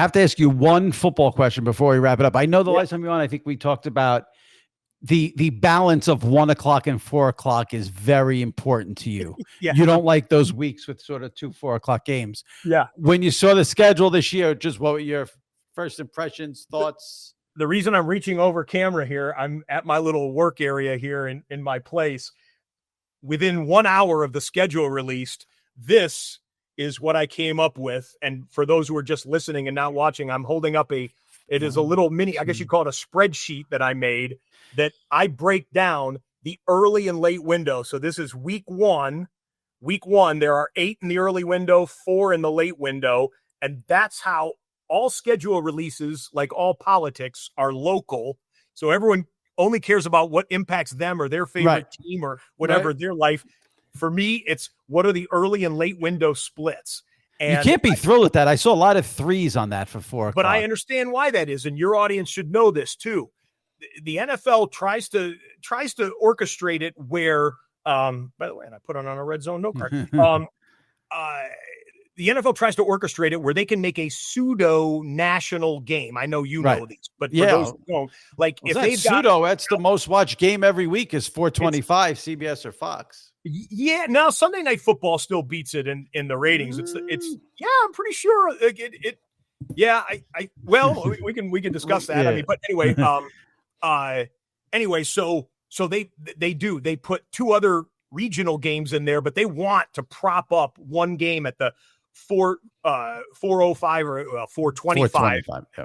have to ask you one football question before we wrap it up. I know the Yeah. last time you were on, I think we talked about the balance of 1 o'clock and 4 o'clock is very important to you. Yeah. You don't like those weeks with sort of 2 4 o'clock games. Yeah. When you saw the schedule this year, just what were your first impressions, thoughts? The reason I'm reaching over camera here, I'm at my little work area here in my place. Within 1 hour of the schedule released, this is what I came up with. And for those who are just listening and not watching, I'm holding up it is a little mini, I guess you call it a spreadsheet that I made that I break down the early and late window. So this is week one. Week one, there are 8 in the early window, 4 in the late window. And that's how all schedule releases, like all politics, are local. So everyone only cares about what impacts them or their favorite team or whatever their life. For me, it's what are the early and late window splits. And you can't be thrilled with that. I saw a lot of 3s on that for 4 o'clock. But I understand why that is, and your audience should know this too. The NFL tries to orchestrate it where, by the way, and I put it on a red zone note card. The NFL tries to orchestrate it where they can make a pseudo national game. I know you know these, but for those who don't, like if they've got that's the most watched game every week is 425 CBS or Fox. Yeah, now Sunday Night Football still beats it in the ratings. It's yeah, I'm pretty sure it yeah, well, we can discuss that. Yeah. I mean, but anyway, so they put 2 other regional games in there, but they want to prop up one game at the 4:05 or 4:25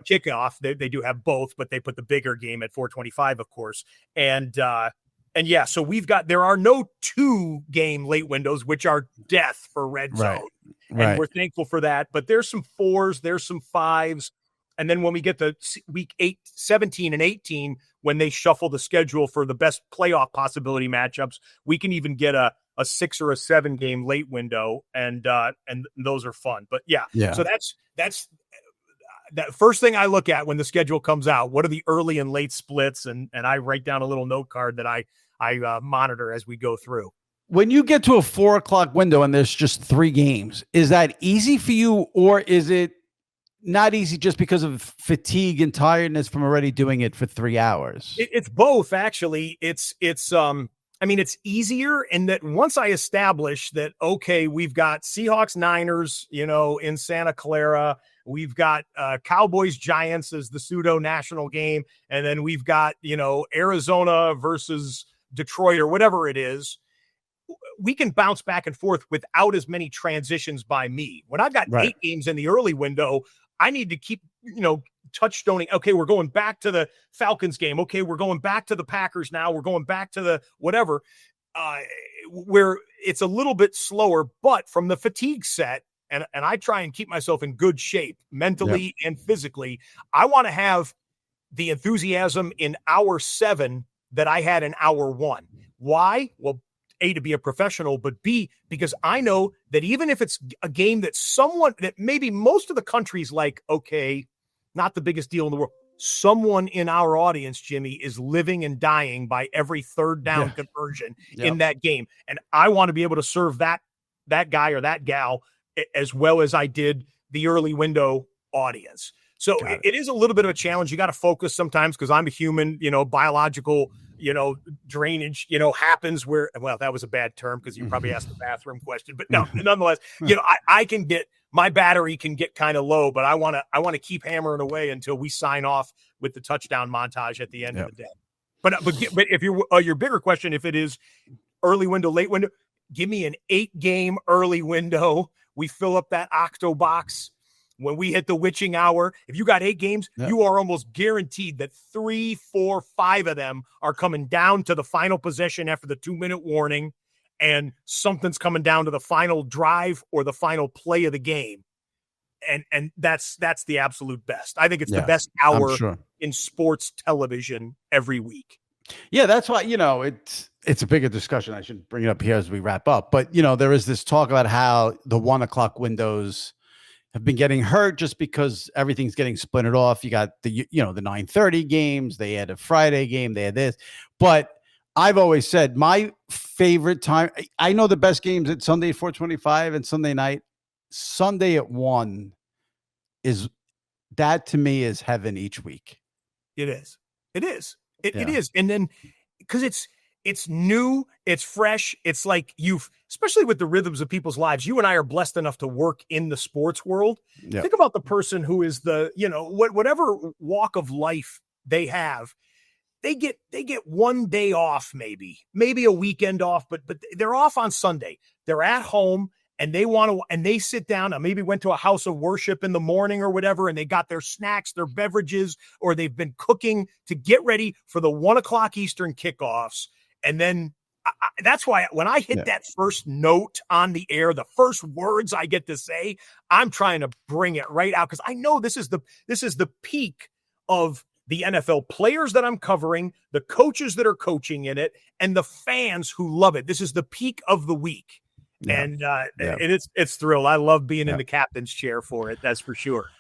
kickoff. They do have both, but they put the bigger game at 4:25, of course. And yeah, so there are no 2 game late windows, which are death for Red Zone. And we're thankful for that. But there's some 4s, there's some 5s. And then when we get to week 17 and 18, when they shuffle the schedule for the best playoff possibility matchups, we can even get a 6 or a 7 game late window. And those are fun. But yeah. So that's that first thing I look at when the schedule comes out. What are the early and late splits? And I write down a little note card that I monitor as we go through. When you get to a 4 o'clock window and there's just 3 games, is that easy for you, or is it not easy just because of fatigue and tiredness from already doing it for 3 hours? It's both, actually. It's easier in that once I establish that, okay, we've got Seahawks Niners, in Santa Clara, we've got Cowboys Giants as the pseudo national game, and then we've got Arizona versus Detroit or whatever it is. We can bounce back and forth without as many transitions by me. When I've got 8 games in the early window, I need to keep, touchstoning. Okay, we're going back to the Falcons game. Okay, we're going back to the Packers now. We're going back to the whatever, where it's a little bit slower, but from the fatigue set, and I try and keep myself in good shape mentally and physically, I want to have the enthusiasm in hour 7 that I had in hour 1. Why? Well, A, to be a professional, but B, because I know that even if it's a game that maybe most of the country's like, okay, not the biggest deal in the world, someone in our audience, Jimmy, is living and dying by every third down conversion in that game. And I want to be able to serve that guy or that gal as well as I did the early window audience. So it is a little bit of a challenge. You got to focus sometimes because I'm a human, biological, drainage, happens where, well, that was a bad term because you probably asked the bathroom question, but no, nonetheless, I can get, my battery can get kind of low, but I want to keep hammering away until we sign off with the touchdown montage at the end of the day. But if your bigger question, if it is early window, late window, give me an 8-game early window. We fill up that octo box. When we hit the witching hour, if you got 8 games, you are almost guaranteed that 3, 4, 5 of them are coming down to the final possession after the 2-minute warning, and something's coming down to the final drive or the final play of the game. And that's the absolute best. I think it's the best hour in sports television every week. Yeah, that's why, it's a bigger discussion. I should bring it up here as we wrap up. But, there is this talk about how the 1 o'clock windows have been getting hurt just because everything's getting splintered off. You got the 9:30 games, they had a Friday game, they had this. But I've always said my favorite time, I know the best games at Sunday at 4:25 and Sunday night. Sunday at 1 is that to me is heaven each week. It is. It is. And then because it's new, it's fresh. It's like especially with the rhythms of people's lives, you and I are blessed enough to work in the sports world. Yep. Think about the person who is whatever walk of life they have, they get one day off, maybe a weekend off, but they're off on Sunday. They're at home and they sit down and maybe went to a house of worship in the morning or whatever, and they got their snacks, their beverages, or they've been cooking to get ready for the 1 o'clock Eastern kickoffs. And then that's why when I hit that first note on the air, the first words I get to say, I'm trying to bring it right out because I know this is the peak of the NFL players that I'm covering, the coaches that are coaching in it, and the fans who love it. This is the peak of the week. Yeah. And it's thrilled. I love being in the captain's chair for it. That's for sure.